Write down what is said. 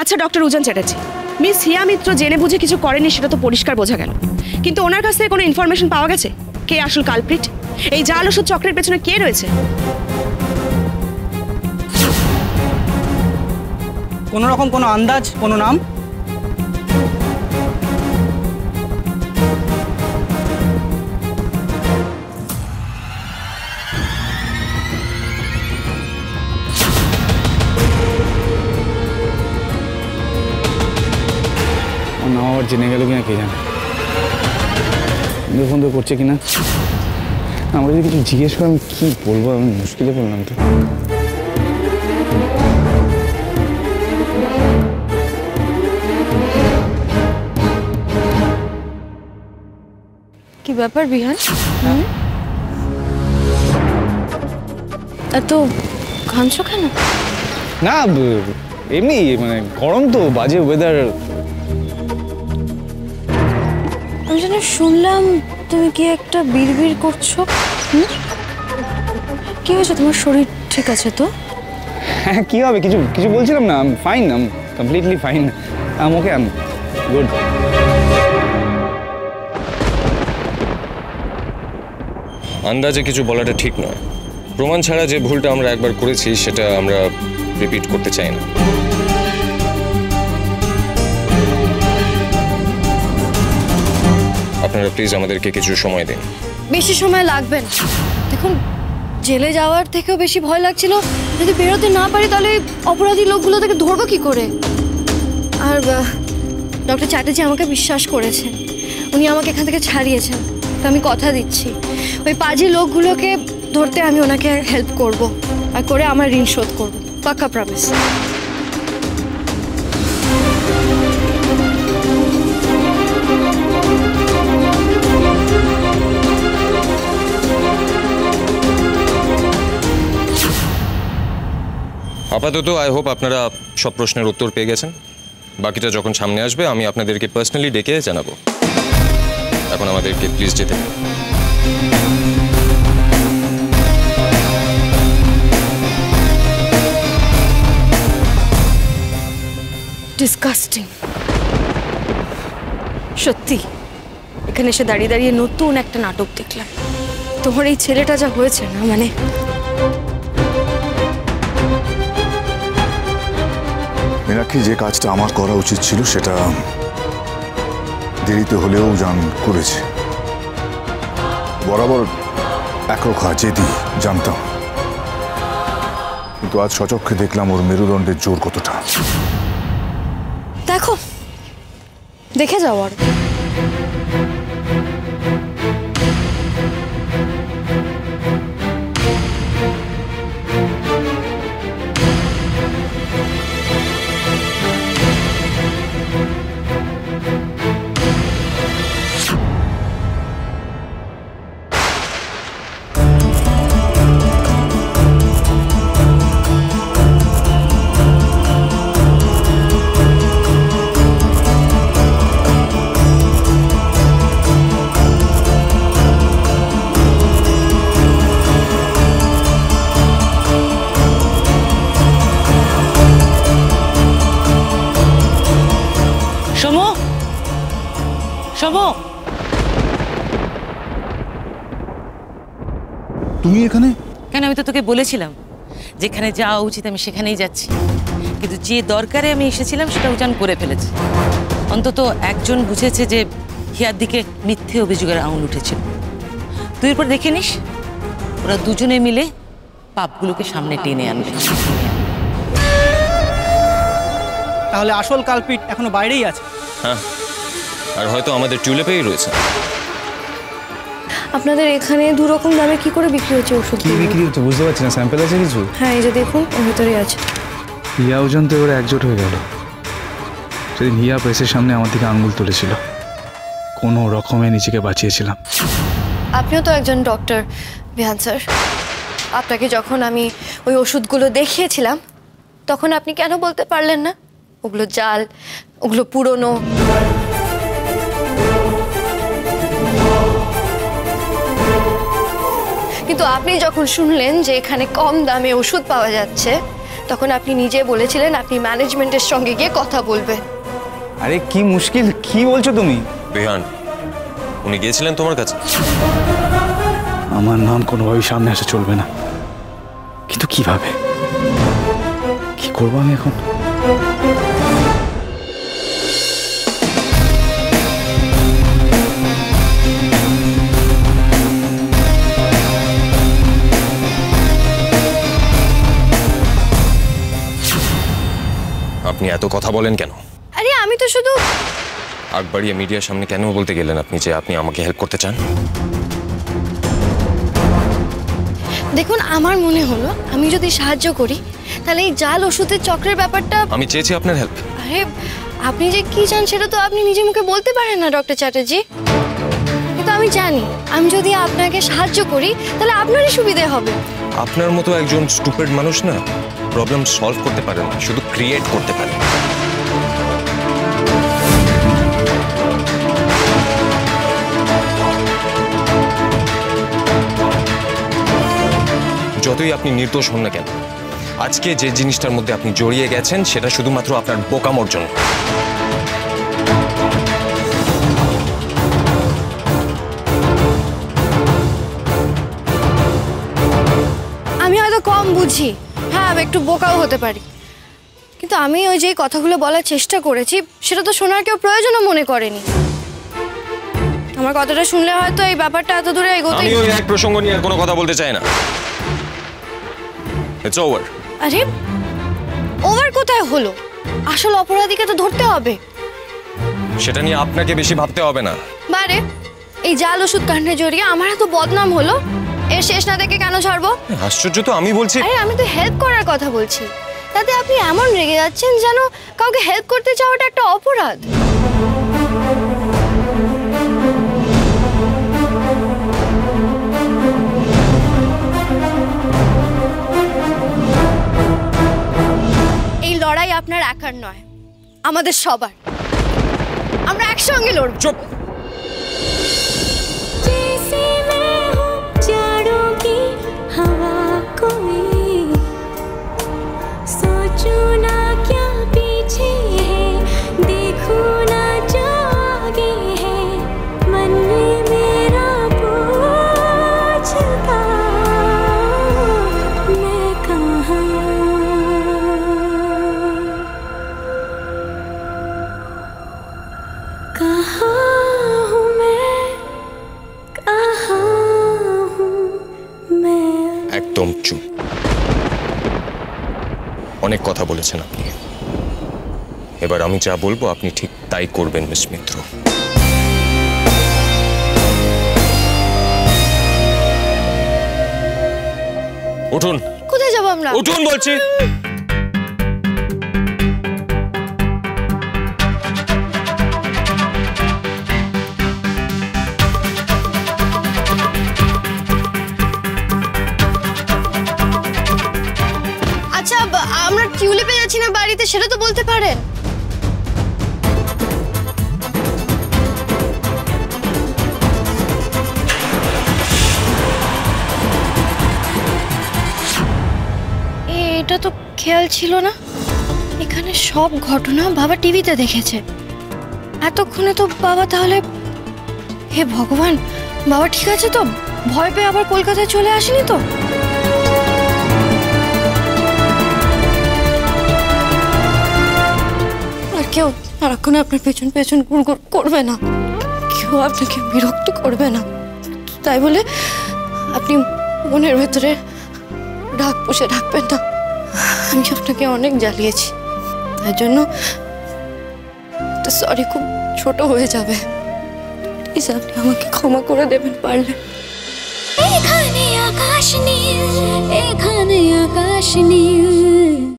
আচ্ছা ডক্টর উজান চ্যাটার্জি, মিস হিয়া মিত্র জেনে বুঝে কিছু করেনি সেটা তো পরিষ্কার বোঝা গেল, কিন্তু ওনার কাছ থেকে কোনো ইনফরমেশন পাওয়া গেছে কে আসল কালপ্রিট, এই জাল ওষুধ চক্রের পেছনে কে রয়েছে? কোনো রকম কোনো আন্দাজ, কোনো নাম? নাম আবার জেনে গেল কিনা কে জানে, ফোন তো করছে কিনা। আমরা যদি কিছু জিজ্ঞেস করে আমি কি বলবো, আমি মুশকিলে পড়লাম তো। কি ব্যাপার বিহান, এত ঘামছো কেন? না এমনি, মানে গরম তো, বাজে ওয়েদার। আমি যেন শুনলাম তুমি কি একটা বিড়বিড় করছো। কি হয়েছে, তোমার শরীর ঠিক আছে তো? হ্যাঁ কি হবে, কিছু কিছু বলছিলাম না, ফাইন, কমপ্লিটলি ফাইন, ওকে, গুড। আন্দাজে কিছু বলাটা ঠিক নয়। প্রমাণ ছাড়া যে ভুলটা আমরা একবার করেছি সেটা আমরা রিপিট করতে চাই না। আপনারা প্লিজ আমাদেরকে কিছু সময় দিন। বেশি সময় লাগবে না। দেখুন, জেলে যাওয়ার থেকেও বেশি ভয় লাগছিল, যদি বেরোতে না পারি তাহলে অপরাধী লোকগুলো থেকে ধরবো কি করে। আর ডক্টর চ্যাটার্জি আমাকে বিশ্বাস করেছেন, উনি আমাকে এখান থেকে ছাড়িয়েছেন। তো আমি কথা দিচ্ছি, ওই পাজি লোকগুলোকে ধরতে আমি ওনাকে হেল্প করব, আর করে আমার ঋণ শোধ করবো, পাক্কা প্রমিস। আপাতত আই হোপ আপনারা সব প্রশ্নের উত্তর পেয়ে গেছেন। বাকিটা যখন সামনে আসবে আমি আপনাদেরকে পার্সোনালি ডেকে জানাবো। এখন আমাদেরকে প্লিজ যেতে দিন। ডিসকাস্টিং সত্যি, এখানে এসে দাঁড়িয়ে দাঁড়িয়ে নতুন একটা নাটক দেখলাম। তোমার এই ছেলেটা যা হয়েছে না, মানে মীনাক্ষী, যে কাজটা আমার করা উচিত ছিল সেটা দেরিতে হলেও জান করেছে। বরাবর একরোখা জেদি জানতাম, কিন্তু আজ সচক্ষে দেখলাম ওর মেরুদণ্ডের জোর কতটা। দেখো, দেখে যাও আর তুমি এখানে কেন? আমি তো তোকে বলেছিলাম যেখানে যাওয়া উচিত আমি সেখানেই যাচ্ছি, কিন্তু যে দরকারে আমি এসেছিলাম সেটা উজান করে ফেলেছে। অন্তত একজন বুঝেছে যে হিয়ার দিকে মিথ্যে অভিযোগের আঙুল উঠেছিল। তুই এরপর দেখে নিস, ওরা দুজনে মিলে পাপগুলোকে সামনে টেনে আনবে। তাহলে আসল কালপিট এখনো বাইরেই আছে। হ্যাঁ, আর হয়তো আমাদের টিউলিপেই রয়েছে। আপনাদের এখানে দু রকম দামে কি করে বিক্রি হচ্ছে ওষুধ? কি বিক্রি হচ্ছে বুঝতে পারছি না, স্যাম্পল আছে কিছু? হ্যাঁ, এই যে দেখুন, ওর ভিতরেই আছে। হিয়া উজান তো ওরা একজোট হয়ে গেল। সেদিন হিয়া প্রেসের সামনে আমার দিকে আঙুল তুলেছিল, কোনো রকমে নিজেকে বাঁচিয়েছিলাম। আপনিও তো একজন ডক্টর বিহান স্যার। আপনাকে যখন আমি ওই ওষুধগুলো দেখিয়েছিলাম তখন আপনি কেন বলতে পারলেন না ওগুলো জাল, ওগুলো পুরনো? কিন্তু আপনি যখন শুনলেন যে এখানে কম দামে ওষুধ পাওয়া যাচ্ছে তখন আপনি নিজে বলেছিলেন আপনি ম্যানেজমেন্টের সঙ্গে গিয়ে কথা বলবেন। আরে কি মুশকিল, কি বলছো তুমি? রেহান, উনি গিয়েছিলেন তোমার কাছে? আমার নাম কোনোভাবেই সামনে আসা চলবে না, কিন্তু কিভাবে, কি করবো আমি এখন? আপনি এত কথা বলেন কেন? আরে আমি তো শুধু আগ বাড়িয়ে মিডিয়ার সামনে কেন বলতে গেলেন আপনি যে আপনি আমাকে হেল্প করতে চান? দেখুন, আমার মনে হলো আমি যদি সাহায্য করি তাহলে এই জাল ওষুধের চক্রের ব্যাপারটা। আমি চেয়েছি আপনার হেল্প। আরে আপনি যে কি চান সেটা তো আপনি নিজে মুখে বলতে পারেন না ডক্টর চ্যাটার্জি। কিন্তু আমি জানি আমি যদি আপনাকে সাহায্য করি তাহলে আপনারই সুবিধে হবে। আপনার মতো একজন স্টুপিড মানুষ না প্রবলেম সলভ করতে পারে না, শুধু ক্রিয়েট করতে পারে। যতই আপনি নির্দোষ হন না কেন, আজকে যে জিনিসটার মধ্যে আপনি জড়িয়ে গেছেন সেটা শুধুমাত্র আপনার বোকামোর জন্য। আমি হয়তো কম বুঝি, হ্যাঁ আমি একটু বোকাও হতে পারি, কিন্তু আমি ওই যে কথাগুলো বলার চেষ্টা করেছি সেটা তো শোনার কেউ প্রয়োজনও মনে করেনি। আমার কথাটা শুনলে হয়তো এই ব্যাপারটা এত দূরে এগোতে। আমি ওই এক প্রসঙ্গ নিয়ে আর কোনো কথা বলতে চাই না। It's over. আরে ওভার কোথায় হলো? আসল অপরাধীকে তো ধরতে হবে। সেটা নিয়ে আপনাকে বেশি ভাবতে হবে না। বারে এই জাল ওষুধ কাণ্ডে জড়িয়ে আমার এত বদনাম হলো, এর শেষ না দেখে কেন ছাড়বো? আশ্চর্য তো, আমি বলছি। আরে আমি তো হেল্প করার কথা বলছি, তাতে আপনি এমন রেগে যাচ্ছেন যেন কাউকে হেল্প করতে চাওয়াটা একটা অপরাধ। এই লড়াই আপনার একার নয়, আমাদের সবার। আমরা একসঙ্গে লড়ব। চুপ। একদম চুপ। অনেক কথা বলেছেন আপনি, এবার আমি যা বলবো আপনি ঠিক তাই করবেন মিস মিত্র। উঠুন। কোথায় যাবো আমরা? উঠুন বলছি। আচ্ছা আমরা টিউলিপে যাচ্ছি না বাড়িতে, সেটা তো বলতে পারেন। এটা তো খেয়াল ছিল না, এখানে সব ঘটনা বাবা টিভিতে দেখেছে। এতক্ষণে তো বাবা তাহলে, হে ভগবান, বাবা ঠিক আছে তো? ভয় পেয়ে আবার কলকাতায় চলে আসেনি তো? আর কেউ সারাক্ষণ আপনার পেছন পেছন গুড়গুড় করবে না, কেউ আপনাকে বিরক্ত করবে না, তাই বলে আপনি মনের ভেতরে রাগ পুষে রাখবেন না। আমি আপনাকে অনেক জ্বালিয়েছি, তাই জন্য সরি খুব ছোট হয়ে যাবে। প্লিজ আপনি আমাকে ক্ষমা করে দেবেন পারলে। এখানে আকাশ নীল, এখানে আকাশ নীল।